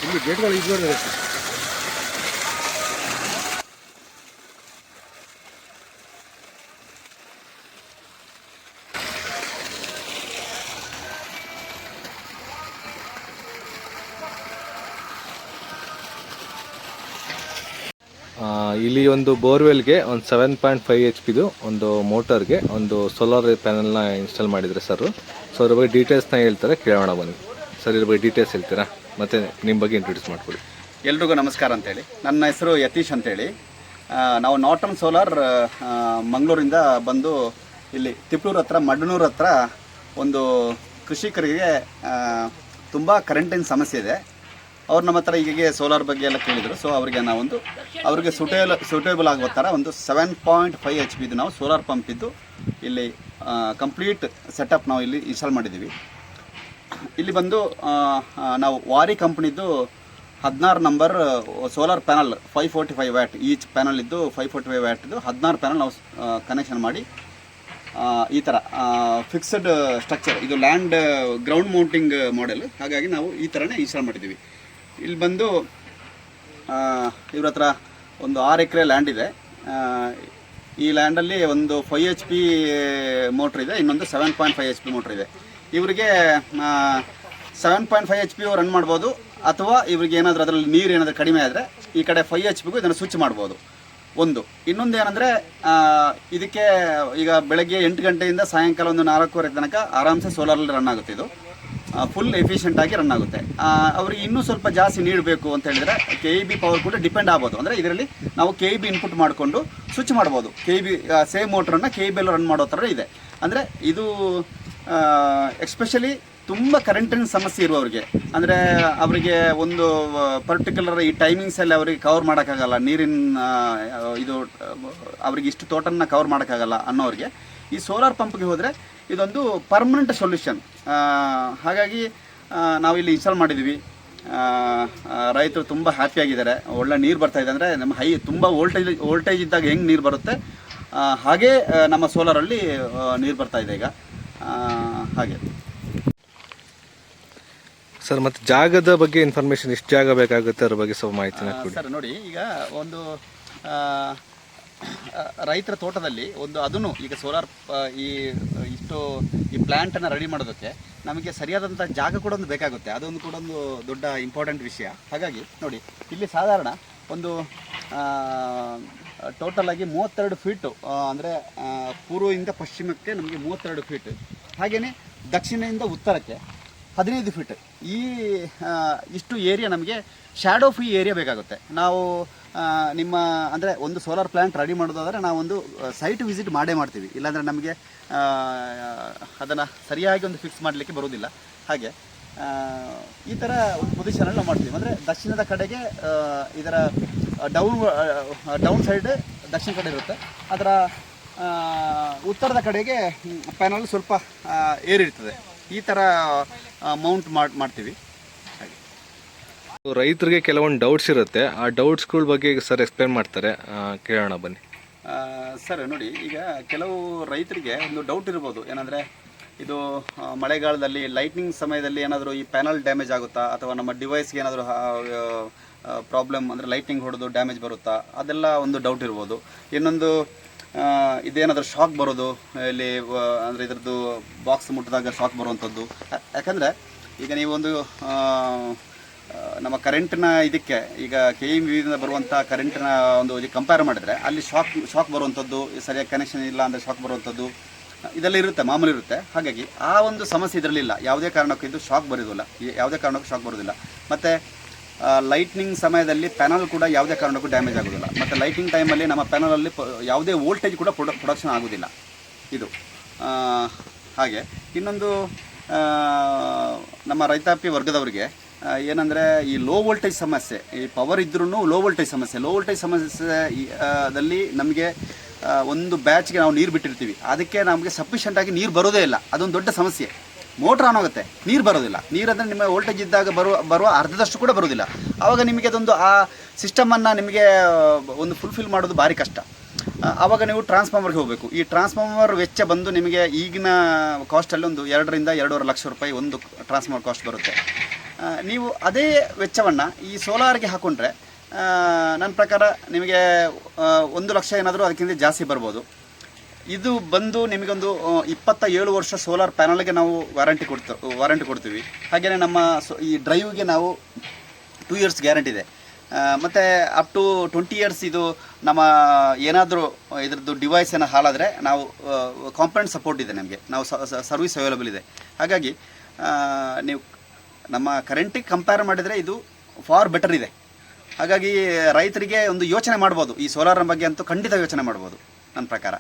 ಇಲ್ಲಿ ಗೇಟ್ಗಳು ಇದ್ದರೆ ಇಲ್ಲಿ ಒಂದು ಬೋರ್ವೆಲ್ಗೆ ಒಂದು 7.5 HP ಒಂದು ಮೋಟರ್ಗೆ ಒಂದು ಸೋಲಾರ್ ಪ್ಯಾನಲ್ನ ಇನ್ಸ್ಟಾಲ್ ಮಾಡಿದರೆ ಸರ್. ಸೊ ಅದ್ರ ಬಗ್ಗೆ ಡೀಟೇಲ್ಸ್ನ ಹೇಳ್ತಾರೆ, ಕೇಳೋಣ ಬನ್ನಿ. ಸರ್ ಇದ್ರ ಬಗ್ಗೆ ಡೀಟೇಲ್ಸ್ ಹೇಳ್ತೀರಾ, ಮತ್ತು ನಿಮ್ಮ ಬಗ್ಗೆ ಇಂಟ್ರೊಡ್ಯೂಸ್ ಮಾಡಿಕೊಡಿ. ಎಲ್ರಿಗೂ ನಮಸ್ಕಾರ ಅಂತೇಳಿ. ನನ್ನ ಹೆಸರು ಯತೀಶ್ ಅಂತೇಳಿ. ನಾವು ನಾರ್ಟನ್ ಸೋಲಾರ್ ಮಂಗಳೂರಿಂದ ಬಂದು ಇಲ್ಲಿ ತಿಪ್ಟೂರು ಹತ್ರ ಮಡ್ನೂರು ಹತ್ರ ಒಂದು ಕೃಷಿಕರಿಗೆ ತುಂಬ ಕರೆಂಟಿನ ಸಮಸ್ಯೆ ಇದೆ. ಅವ್ರು ನಮ್ಮ ಹತ್ರ ಹೀಗೆ ಸೋಲಾರ್ ಬಗ್ಗೆ ಎಲ್ಲ ಕೇಳಿದರು. ಸೊ ಅವ್ರಿಗೆ ಸೂಟೇಬಲ್ ಆಗೋ ಥರ ಒಂದು 7.5 HP ನಾವು ಸೋಲಾರ್ ಪಂಪ್ ಇದ್ದು ಇಲ್ಲಿ ಕಂಪ್ಲೀಟ್ ಸೆಟಪ್ ನಾವು ಇಲ್ಲಿ ಇನ್ಸ್ಟಾಲ್ ಮಾಡಿದ್ದೀವಿ. ಇಲ್ಲಿ ಬಂದು ನಾವು ವಾರಿ ಕಂಪ್ನಿದ್ದು 16 number solar panel 545 watt each panel ಇದ್ದು 545 ವ್ಯಾಟ್ದು 16 ಪ್ಯಾನಲ್ ನಾವು ಕನೆಕ್ಷನ್ ಮಾಡಿ ಈ ಥರ ಫಿಕ್ಸಡ್ ಸ್ಟ್ರಕ್ಚರ್, ಇದು ಲ್ಯಾಂಡ್ ಗ್ರೌಂಡ್ ಮೌಂಟಿಂಗ್ ಮಾಡೆಲ್. ಹಾಗಾಗಿ ನಾವು ಈ ಥರನೇ ಇನ್ಸ್ಟಾಲ್ ಮಾಡಿದ್ದೀವಿ. ಇಲ್ಲಿ ಬಂದು ಇವ್ರ ಹತ್ರ ಒಂದು 6 ಎಕರೆ ಲ್ಯಾಂಡ್ ಇದೆ. ಈ ಲ್ಯಾಂಡಲ್ಲಿ ಒಂದು 5 HP ಮೋಟ್ರ್ ಇದೆ, ಇನ್ನೊಂದು 7.5 HP ಮೋಟ್ರ್ ಇದೆ. ಇವರಿಗೆ 7.5 HP ರನ್ ಮಾಡ್ಬೋದು, ಅಥವಾ ಇವರಿಗೆ ಏನಾದರೂ ಅದರಲ್ಲಿ ನೀರು ಏನಾದರೂ ಕಡಿಮೆ ಆದರೆ ಈ ಕಡೆ 5 HP ಇದನ್ನು ಸ್ವಿಚ್ ಮಾಡ್ಬೋದು. ಇನ್ನೊಂದು ಏನಂದರೆ ಇದಕ್ಕೆ ಈಗ ಬೆಳಗ್ಗೆ 8 ಗಂಟೆಯಿಂದ ಸಾಯಂಕಾಲ ಒಂದು 4:15 ತನಕ ಆರಾಮ್ಸೆ ಸೋಲಾರಲ್ಲಿ ರನ್ ಆಗುತ್ತೆ. ಇದು ಫುಲ್ ಎಫಿಷಿಯೆಂಟಾಗಿ ರನ್ ಆಗುತ್ತೆ. ಅವ್ರಿಗೆ ಇನ್ನೂ ಸ್ವಲ್ಪ ಜಾಸ್ತಿ ನೀಡಬೇಕು ಅಂತ ಹೇಳಿದರೆ KEB ಪವರ್ ಕೂಡ ಡಿಪೆಂಡ್ ಆಗ್ಬೋದು. ಅಂದರೆ ಇದರಲ್ಲಿ ನಾವು KEB ಇನ್ಪುಟ್ ಮಾಡಿಕೊಂಡು ಸ್ವಿಚ್ ಮಾಡ್ಬೋದು. KEB ಸೇಮ್ ಮೋಟ್ರನ್ನು KEB ರನ್ ಮಾಡೋ ಥರ ಇದೆ. ಅಂದರೆ ಇದು ಎಕ್ಸ್ಪೆಷಲಿ ತುಂಬ ಕರೆಂಟಿನ ಸಮಸ್ಯೆ ಇರುವವರಿಗೆ, ಅಂದರೆ ಅವರಿಗೆ ಒಂದು ಪರ್ಟಿಕ್ಯುಲರ್ ಈ ಟೈಮಿಂಗ್ಸಲ್ಲಿ ಅವರಿಗೆ ಕವರ್ ಮಾಡೋಕ್ಕಾಗಲ್ಲ, ನೀರಿನ ಇದು ಅವರಿಗೆ ಇಷ್ಟು ತೋಟನ ಕವರ್ ಮಾಡೋಕ್ಕಾಗಲ್ಲ ಅನ್ನೋರಿಗೆ ಈ ಸೋಲಾರ್ ಪಂಪ್ಗೆ ಹೋದರೆ ಇದೊಂದು ಪರ್ಮನೆಂಟ್ ಸೊಲ್ಯೂಷನ್. ಹಾಗಾಗಿ ನಾವಿಲ್ಲಿ ಇನ್ಸ್ಟಾಲ್ ಮಾಡಿದ್ದೀವಿ. ರೈತರು ತುಂಬ ಹ್ಯಾಪಿಯಾಗಿದ್ದಾರೆ. ಒಳ್ಳೆ ನೀರು ಬರ್ತಾಯಿದೆ. ಅಂದರೆ ನಮ್ಮ ತುಂಬ ವೋಲ್ಟೇಜ್ ಇದ್ದಾಗ ಹೆಂಗೆ ನೀರು ಬರುತ್ತೆ ಹಾಗೇ ನಮ್ಮ ಸೋಲಾರಲ್ಲಿ ನೀರು ಬರ್ತಾಯಿದೆ ಈಗ. ಹಾಗೆ ಸರ್, ಮತ್ತು ಜಾಗದ ಬಗ್ಗೆ ಇನ್ಫಾರ್ಮೇಷನ್, ಎಷ್ಟು ಜಾಗ ಬೇಕಾಗುತ್ತೆ ಅದ್ರ ಬಗ್ಗೆ ಸ್ವಲ್ಪ ಮಾಹಿತಿನ ಕೊಡಿ. ಸರ್ ನೋಡಿ, ಈಗ ಒಂದು ರೈತರ ತೋಟದಲ್ಲಿ ಅದನ್ನು ಈಗ ಸೋಲಾರ್ ಈ ಪ್ಲ್ಯಾಂಟನ್ನು ರೆಡಿ ಮಾಡೋದಕ್ಕೆ ನಮಗೆ ಸರಿಯಾದಂಥ ಜಾಗ ಕೂಡ ಒಂದು ಬೇಕಾಗುತ್ತೆ. ಅದೊಂದು ಕೂಡ ಒಂದು ದೊಡ್ಡ ಇಂಪಾರ್ಟೆಂಟ್ ವಿಷಯ. ಹಾಗಾಗಿ ನೋಡಿ, ಇಲ್ಲಿ ಸಾಧಾರಣ ಒಂದು ಟೋಟಲ್ ಆಗಿ 32 ಫೀಟು, ಅಂದರೆ ಪೂರ್ವದಿಂದ ಪಶ್ಚಿಮಕ್ಕೆ ನಮಗೆ 32 ಫೀಟ್, ಹಾಗೆಯೇ ದಕ್ಷಿಣದಿಂದ ಉತ್ತರಕ್ಕೆ 15 ಫೀಟ್. ಇಷ್ಟು ಏರಿಯಾ ನಮಗೆ ಶ್ಯಾಡೋ ಫ್ರೀ ಏರಿಯಾ ಬೇಕಾಗುತ್ತೆ. ನಾವು ನಿಮ್ಮ ಅಂದರೆ ಒಂದು ಸೋಲಾರ್ ಪ್ಲ್ಯಾಂಟ್ ರೆಡಿ ಮಾಡೋದಾದರೆ ನಾವೊಂದು ಸೈಟ್ ವಿಸಿಟ್ ಮಾಡೇ ಮಾಡ್ತೀವಿ, ಇಲ್ಲಾಂದರೆ ನಮಗೆ ಅದನ್ನು ಸರಿಯಾಗಿ ಒಂದು ಫಿಕ್ಸ್ ಮಾಡಲಿಕ್ಕೆ ಬರೋದಿಲ್ಲ. ಹಾಗೆ ಈ ಥರ ಒಂದು ಪೊಸಿಷನಲ್ಲಿ ನಾವು ಮಾಡ್ತೀವಿ. ಅಂದರೆ ದಕ್ಷಿಣದ ಕಡೆಗೆ ಇದರ ಡೌನ್ ಸೈಡ್ ದಕ್ಷಿಣ ಕಡೆ ಇರುತ್ತೆ, ಅದರ ಉತ್ತರದ ಕಡೆಗೆ ಪ್ಯಾನಲ್ ಸ್ವಲ್ಪ ಏರಿರ್ತದೆ. ಈ ಥರ ಮೌಂಟ್ ಮಾಡ್ತೀವಿ. ರೈತರಿಗೆ ಕೆಲವೊಂದು ಡೌಟ್ಸ್ ಇರುತ್ತೆ, ಆ ಡೌಟ್ಸ್ಗಳ ಬಗ್ಗೆ ಸರ್ ಎಕ್ಸ್ಪ್ಲೇನ್ ಮಾಡ್ತಾರೆ, ಕೇಳೋಣ ಬನ್ನಿ. ಸರ್ ನೋಡಿ, ಈಗ ಕೆಲವು ರೈತರಿಗೆ ಒಂದು ಡೌಟ್ ಇರ್ಬೋದು, ಏನಂದರೆ ಇದು ಮಳೆಗಾಲದಲ್ಲಿ ಲೈಟ್ನಿಂಗ್ ಸಮಯದಲ್ಲಿ ಏನಾದರೂ ಈ ಪ್ಯಾನಲ್ ಡ್ಯಾಮೇಜ್ ಆಗುತ್ತಾ, ಅಥವಾ ನಮ್ಮ ಡಿವೈಸ್ಗೆ ಏನಾದರೂ ಪ್ರಾಬ್ಲಮ್ ಅಂದರೆ ಲೈಟ್ನಿಂಗ್ ಹೊಡೆದು ಡ್ಯಾಮೇಜ್ ಬರುತ್ತಾ, ಅದೆಲ್ಲ ಒಂದು ಡೌಟ್ ಇರ್ಬೋದು. ಇನ್ನೊಂದು ಇದೇನಾದರೂ ಶಾಕ್ ಬರೋದು, ಇಲ್ಲಿ ಅಂದರೆ ಇದರದ್ದು ಬಾಕ್ಸ್ ಮುಟ್ಟಿದಾಗ ಶಾಕ್ ಬರುವಂಥದ್ದು. ಯಾಕಂದರೆ ಈಗ ನೀವೊಂದು ನಮ್ಮ ಕರೆಂಟಿನ ಇದಕ್ಕೆ ಈಗ KEBಯಿಂದ ಬರುವಂಥ ಕರೆಂಟಿನ ಒಂದು ಕಂಪೇರ್ ಮಾಡಿದರೆ ಅಲ್ಲಿ ಶಾಕ್ ಬರುವಂಥದ್ದು, ಸರಿಯಾಗಿ ಕನೆಕ್ಷನ್ ಇಲ್ಲ ಅಂದರೆ ಶಾಕ್ ಬರುವಂಥದ್ದು, ಇದೆಲ್ಲ ಇರುತ್ತೆ, ಮಾಮೂಲಿ ಇರುತ್ತೆ. ಹಾಗಾಗಿ ಆ ಒಂದು ಸಮಸ್ಯೆ ಇದರಲ್ಲಿಲ್ಲ. ಯಾವುದೇ ಕಾರಣಕ್ಕೂ ಇದು ಶಾಕ್ ಬರೋದಿಲ್ಲ, ಯಾವುದೇ ಕಾರಣಕ್ಕೂ ಶಾಕ್ ಬರೋದಿಲ್ಲ. ಮತ್ತು ಲೈಟ್ನಿಂಗ್ ಸಮಯದಲ್ಲಿ ಪ್ಯಾನಲ್ ಕೂಡ ಯಾವುದೇ ಕಾರಣಕ್ಕೂ ಡ್ಯಾಮೇಜ್ ಆಗೋದಿಲ್ಲ. ಮತ್ತು ಲೈಟಿಂಗ್ ಟೈಮಲ್ಲಿ ನಮ್ಮ ಪ್ಯಾನಲಲ್ಲಿ ಯಾವುದೇ ವೋಲ್ಟೇಜ್ ಕೂಡ ಪ್ರೊಡಕ್ಷನ್ ಆಗೋದಿಲ್ಲ ಇದು. ಹಾಗೆ ಇನ್ನೊಂದು ನಮ್ಮ ರೈತಾಪಿ ವರ್ಗದವರಿಗೆ ಏನಂದರೆ ಈ ಲೋ ವೋಲ್ಟೇಜ್ ಸಮಸ್ಯೆ, ಈ ಪವರ್ ಇದ್ರೂ ಲೋ ವೋಲ್ಟೇಜ್ ಸಮಸ್ಯೆದಲ್ಲಿ ನಮಗೆ ಒಂದು ಬ್ಯಾಚ್ಗೆ ನಾವು ನೀರು ಬಿಟ್ಟಿರ್ತೀವಿ, ಅದಕ್ಕೆ ನಮಗೆ ಸಫಿಷಿಯೆಂಟಾಗಿ ನೀರು ಬರೋದೇ ಇಲ್ಲ. ಅದೊಂದು ದೊಡ್ಡ ಸಮಸ್ಯೆ. ಮೋಟ್ರ್ ಆನ್ ಆಗುತ್ತೆ, ನೀರು ಬರೋದಿಲ್ಲ. ನೀರಂದರೆ ನಿಮ್ಮ ವೋಲ್ಟೇಜ್ ಇದ್ದಾಗ ಬರುವ ಅರ್ಧದಷ್ಟು ಕೂಡ ಬರೋದಿಲ್ಲ. ಆವಾಗ ನಿಮಗೆ ಅದೊಂದು ಆ ಸಿಸ್ಟಮನ್ನು ನಿಮಗೆ ಒಂದು ಫುಲ್ಫಿಲ್ ಮಾಡೋದು ಭಾರಿ ಕಷ್ಟ. ಆವಾಗ ನೀವು ಟ್ರಾನ್ಸ್ಫಾರ್ಮರ್ಗೆ ಹೋಗಬೇಕು. ಈ ಟ್ರಾನ್ಸ್ಫಾರ್ಮರ್ ವೆಚ್ಚ ಬಂದು ನಿಮಗೆ ಈಗಿನ ಕಾಸ್ಟಲ್ಲಿ ಒಂದು 2 ರಿಂದ 2.5 ಲಕ್ಷ ರೂಪಾಯಿ ಒಂದು ಟ್ರಾನ್ಸ್ಫಾರ್ಮರ್ ಕಾಸ್ಟ್ ಬರುತ್ತೆ. ನೀವು ಅದೇ ವೆಚ್ಚವನ್ನು ಈ ಸೋಲಾರ್ಗೆ ಹಾಕ್ಕೊಂಡ್ರೆ ನನ್ನ ಪ್ರಕಾರ ನಿಮಗೆ 1 ಲಕ್ಷ ಏನಾದರೂ ಅದಕ್ಕಿಂತ ಜಾಸ್ತಿ ಬರ್ಬೋದು. ಇದು ಬಂದು ನಿಮಗೊಂದು 27 ವರ್ಷ ಸೋಲಾರ್ ಪ್ಯಾನಲ್ಗೆ ನಾವು ವಾರಂಟಿ ಕೊಡ್ತೀವಿ. ಹಾಗೆಯೇ ನಮ್ಮ ಈ ಡ್ರೈವ್ಗೆ ನಾವು 2 ಇಯರ್ಸ್ ಗ್ಯಾರಂಟಿ ಇದೆ. ಮತ್ತು ಅಪ್ ಟು 20 ಇಯರ್ಸ್ ಇದು ನಮ್ಮ ಏನಾದರೂ ಇದ್ರದ್ದು ಡಿವೈಸ್ ಏನೋ ಹಾಳಾದರೆ ನಾವು ಕಾಂಪೌಂಡ್ ಸಪೋರ್ಟ್ ಇದೆ, ನಮಗೆ ನಾವು ಸರ್ವಿಸ್ ಅವೈಲಬಲ್ ಇದೆ. ಹಾಗಾಗಿ ನೀವು ನಮ್ಮ ಕರೆಂಟಿಗೆ ಕಂಪೇರ್ ಮಾಡಿದರೆ ಇದು ಫಾರ್ ಬೆಟರ್ ಇದೆ. ಹಾಗಾಗಿ ರೈತರಿಗೆ ಒಂದು ಯೋಚನೆ ಮಾಡ್ಬೋದು, ಈ ಸೋಲಾರ್ ಬಗ್ಗೆ ಅಂತೂ ಖಂಡಿತ ಯೋಚನೆ ಮಾಡ್ಬೋದು ನನ್ನ ಪ್ರಕಾರ.